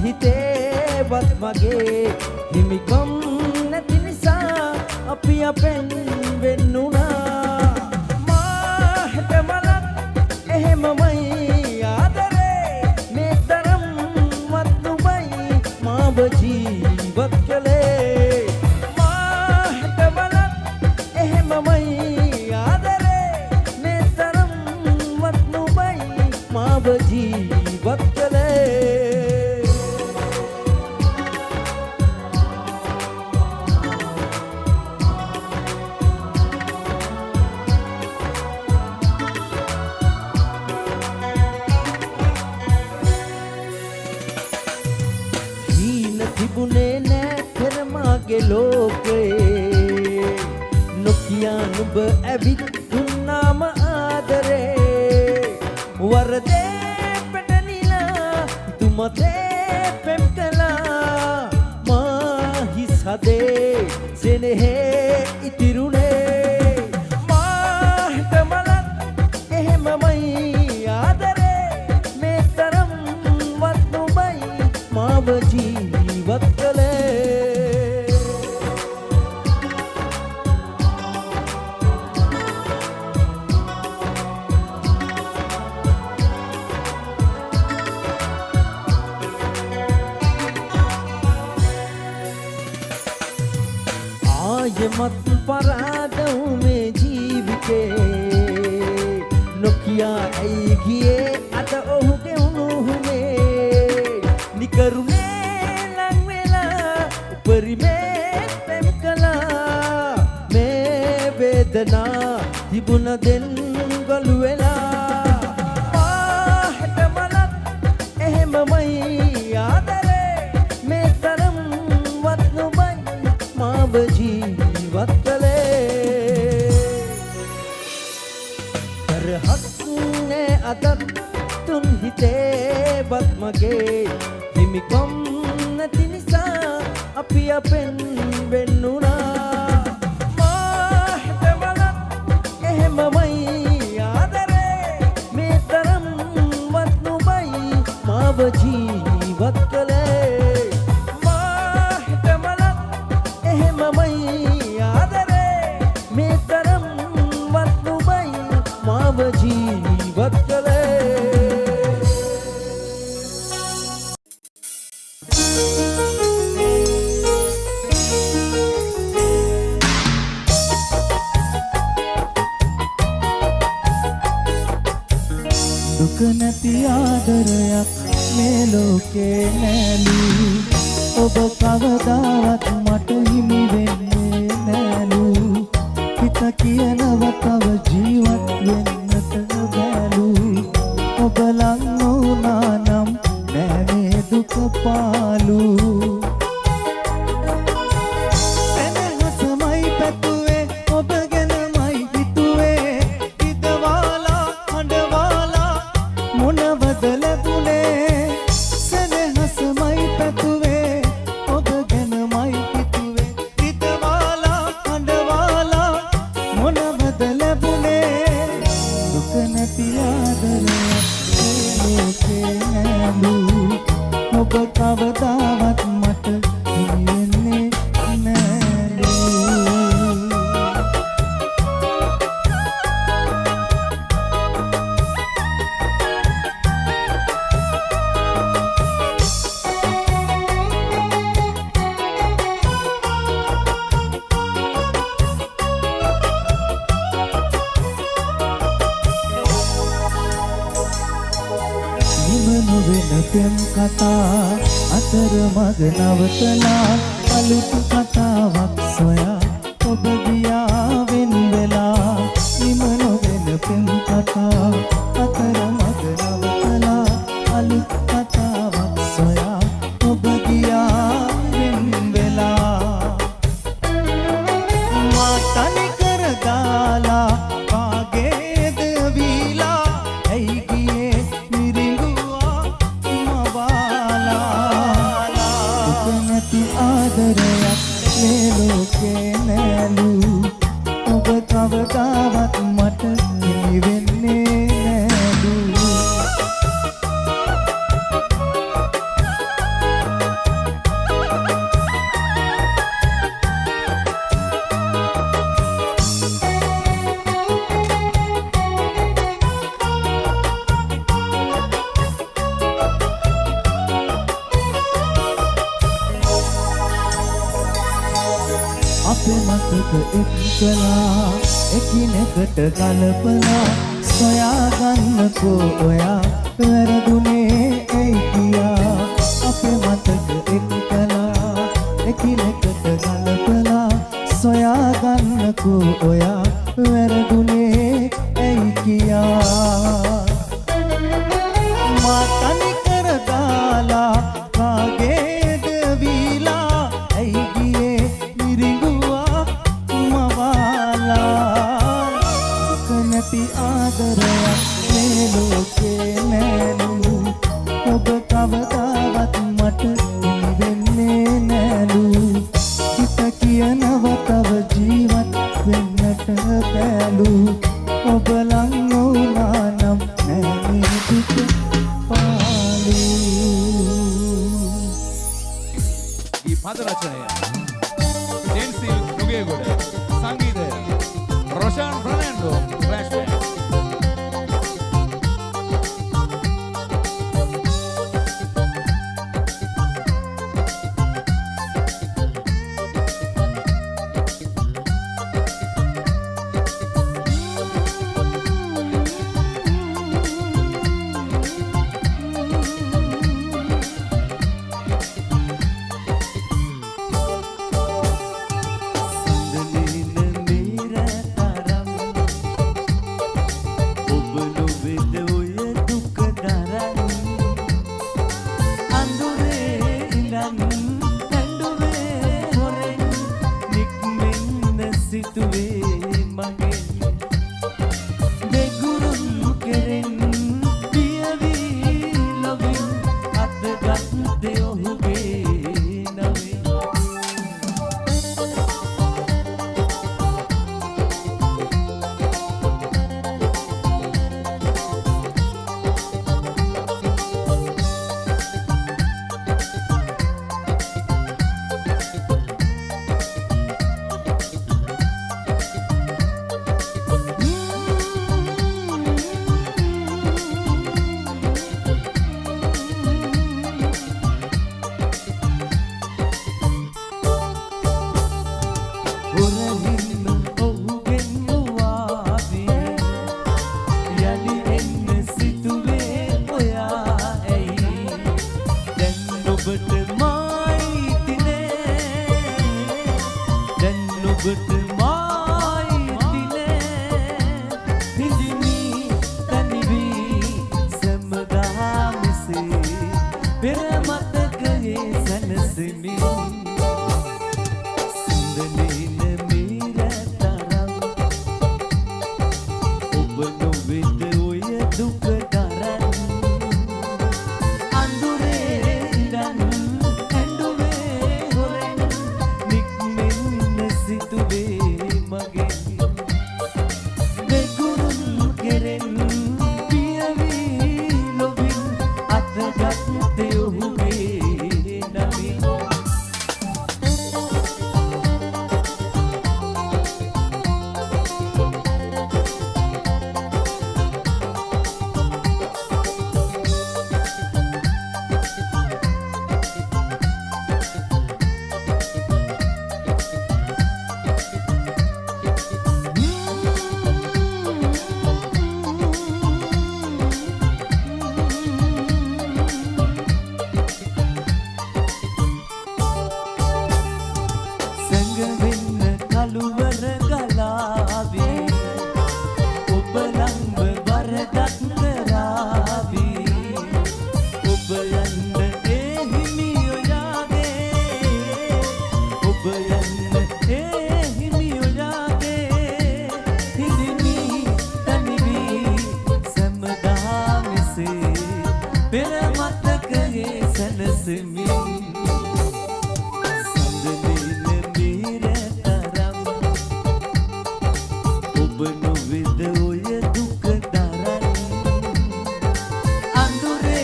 හිතේවත් මගේ හිමිකම් නැති නිසා අපි අපෙන් වෙන්නුණා මා හැටමලක් එහෙමමයි ආදරේ මේ තරම්වත් නුඹයි මාව ජීවත් කළේ මා හැටමලක් එහෙමමයි ආදරේ මේ තරම්වත් නුඹයි මාව ජීවත් කළේ තිබුණේ නෑ පෙරමාගේ ලෝකේ නොකියා නුඹ ඇවිත් දුන්නාම ආදරේ වරදේ පැටනිලා තුමතේ පෙම් කළා මා හිස් හදේ සෙනෙහේ ඉතිරුනේ මා හිතමලක් එහෙමමයි ආදරේ මේ තරම්වත් නුඹයි මාව ජීවත් කළේ ආයමත් පරාදව් මේ ජීවිතේ නොකියා ඇයි ගියේ අද ඔහුගේ උණුහුනේ නිකරුණේ ලං වෙලා උපරිමේ පෙම් කළා මේ වේදනා තිබුණ දෙන් ගලු වෙලා මා හැටමලක් එහෙමමයි ආදරේ මේ තරම්වත් නුඹයි මාව ජීවත් කළේ කරහක් නෑ අදත් තුන් හිතේවත් මගේ හිමිකම් නැති නිසා අපි අපෙන් වෙන්නුණා මා හැටමලක් එහෙමමයි ආදරේ මේ තරම්වත් නුඹයි මාව ජීවත් කළේ මා හැටමලක් එහෙමමයි ආදරේ මේ තරම්වත් නුඹයි මාව ජීවත් කළේ දුක නැති ආදරයක් මේ ලෝකේ නෑලු ඔබ කවදාවත් මට හිමි වෙන්නේ නෑලු හිත කියනව තව ජීවත් වෙන්නට බෑලු ඔබ ලං වුණා නම් නෑ මේ දුක පාලු සෙනෙහසමයි පැතුවේ ඔබ ගැනමයි හිතුවේ ඉදවාලා හඬවාලා මොනවද ලැබුණේ සෙනෙහසමයි පැතුවේ ඔබ ගැනමයි හිතුවේ ඉදවාලා හඬවාලා මොනවද ලැබුණේ දුක නැති ආදරයක් ලෝකේ නෑලු ඔබ කවදාවත් මට හිමි වෙන්නේ නෑලු වෙන පෙම් කතා අතරමඟ නවතලා අලුත් කතාවක් සොයා ඔබ ගියා වෙන් වෙලා නිම නොවන පෙම් කතා අතරමඟ නවතලා අලුත් කතාවක් සොයා ඔබ ගියා වෙන් වෙලා මා තනි කර දාලා කවදාවත් මට හිමි වෙන්නේ නෑලු අපේ මතක එක්කලා එකිනෙකට කලපලා සොයාගන්නකෝ ඔයා වැරදුනේ ඇයි කියා අපේ මතක එක්කලා එකිනෙකට කලපලා සොයාගන්නකෝ ඔයා වැරදුනේ ඇයි කියා මා තනි කර දාලා කාගේද වීලා ඇයි ගියේ මිරිඟුවා මවාලා කනති ආදරයක් මේ ලෝකේ නෑලු ඔබ කවදාවත් මට හිමි වෙන්නේ නෑලු හිත කියනව තව ජීවත් වෙන්නට බෑලු ඔබ ලං වුණා නම් නෑ දුක පාලු ಈ ಪದ ರಚನೆಯ ಜೇನ್ಸಿ ನುಗೇಗೌಡ ಸಂಗೀತ ರೋಷನ್ ಫರ್ನಾಂಡೋ ಫ್ಲಾಶ್ ಬ್ಯಾಕ್ විවිධ ඔය දුක දරන්න අඳුරේ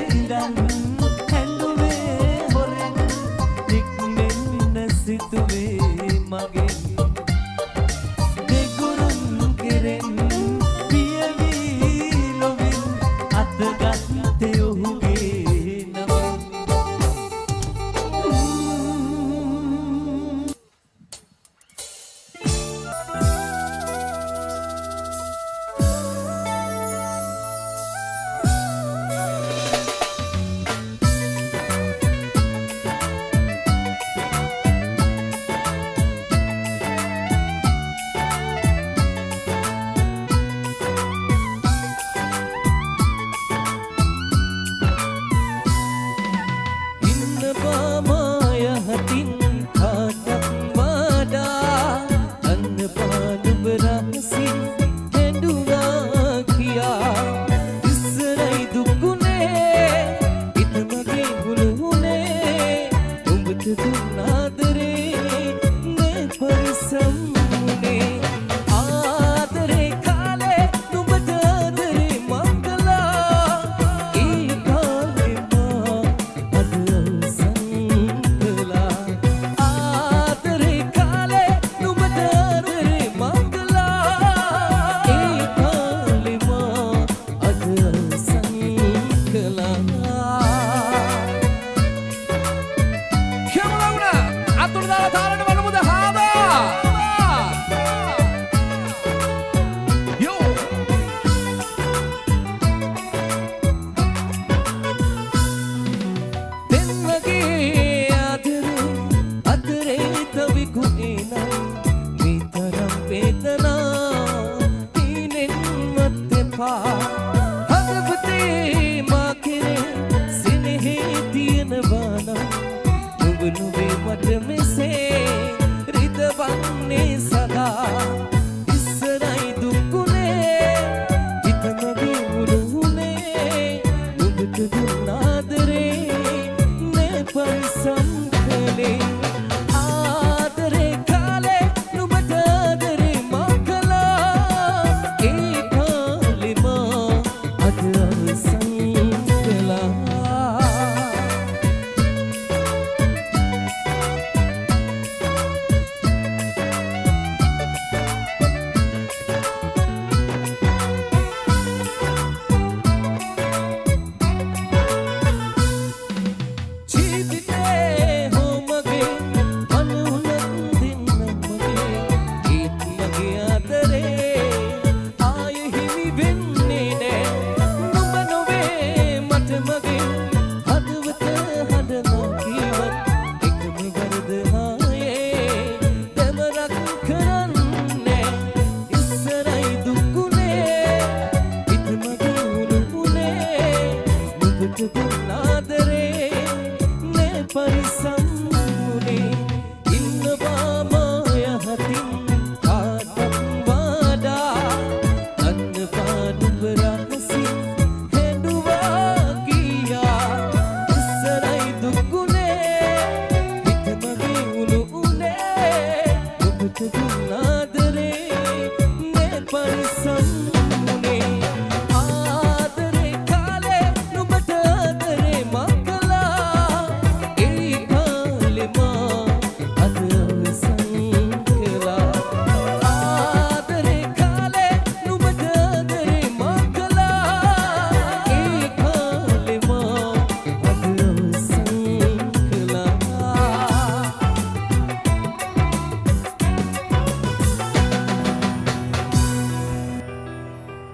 ඉඳන් හැඬුවේ හොරෙන් නික්මෙන්න සිතුවේ මගෙන් දෙගුරුන් කෙරෙන් පියවි ලොවින් අතගත්තේ ඔහුගේ නම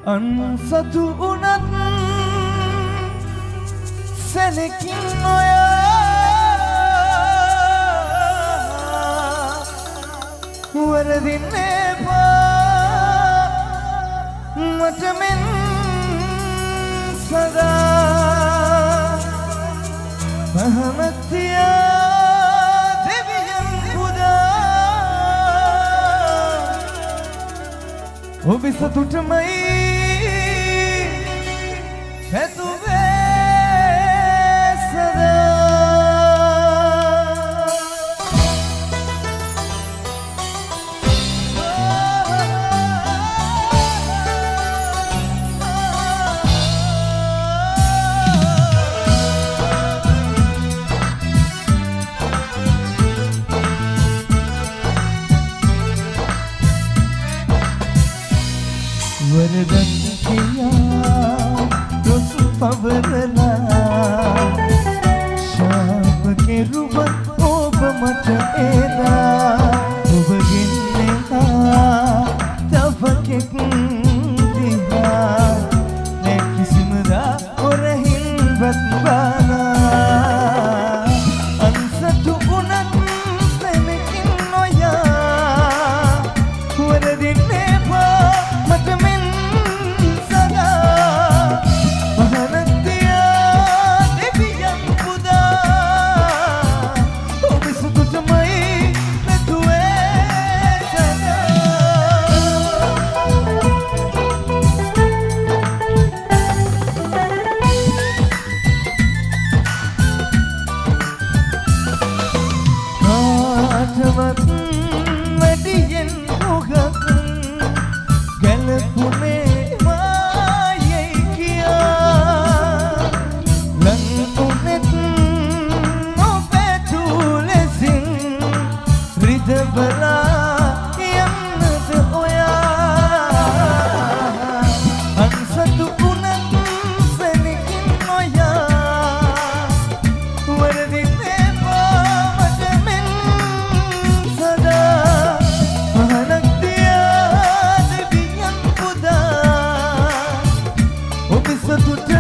අන්සතු උනත් සැලකින් ඔය වරදින්නේ පා මට මෙන් සදා මහමතියා දෙවියන් පුදා ඔබ සතුටමයි වරදක් කියා දොස් පවරලා ශාප කෙරුවත් ඔබ මට එදා ඔබගෙන් එහා තව කෙක් දිහා නැ කිසිමදා හොරහින්වත් බාලා අන්සතු උනත් සෙනකින් නොයා වරදින් එපා මට මෙන් සදා මහනක් තියා දෙවියන් පුදා ඔබ සතුටමයි නැතුවේ සදා කාටවත් වැඩියෙන් උගත් ගැලපුනේ මායයි කියා ලං උනෙත් නොපැතු ලෙසින් රිදවලා යන්නද ඔයා අන්සතු උනත් සෙනකින් නොයා වරදින් එපා මට මෙන් සදා මහනක් තියා දෙවියන් පුදා ඔබ සතුට